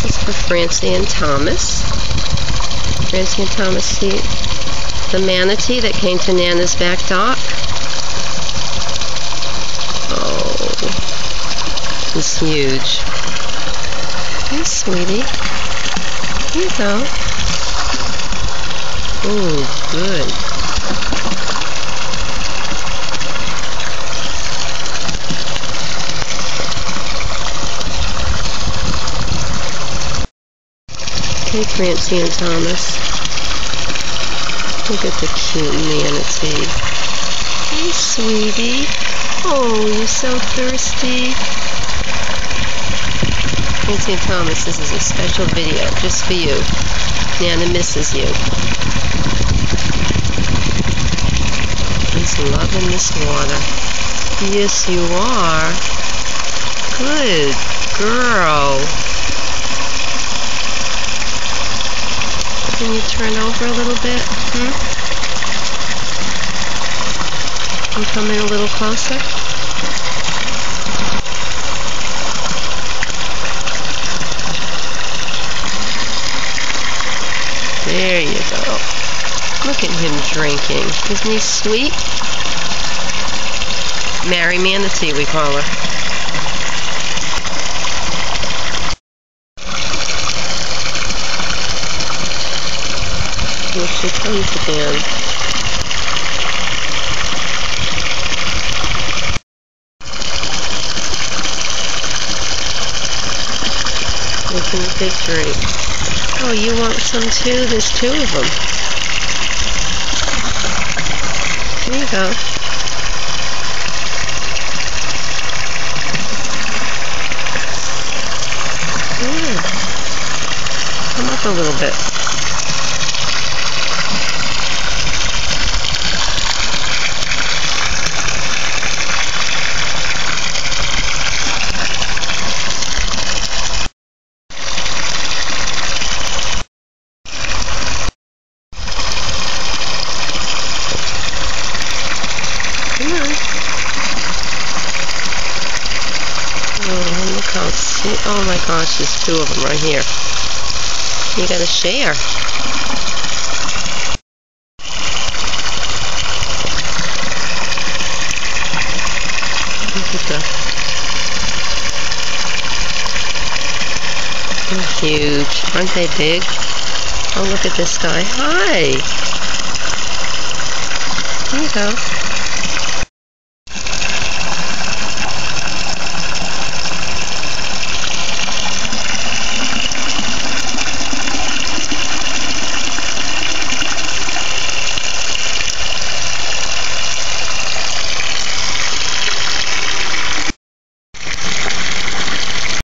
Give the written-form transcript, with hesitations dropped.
This is for Francie and Thomas. Francie and Thomas see the manatee that came to Nana's back dock. Oh, it's huge. Hey, sweetie. Here you go. Oh, good. Hey, Francie and Thomas. Look at the cute manatee. Hey, sweetie. Oh, you're so thirsty. Francie and Thomas, this is a special video just for you. Nana misses you. He's loving this water. Yes, you are. Good girl. Can you turn over a little bit? I'm coming a little closer. There you go. Look at him drinking. Isn't he sweet? Mary Manatee, we call her. Here she comes again. Making a big drink. Oh, you want some too? There's two of them. Here you go. Yeah. Come up a little bit. Oh, look how sweet. Oh my gosh, there's two of them right here. You gotta share. Look at that. They're huge. Aren't they big? Oh, look at this guy. Hi. Here you go.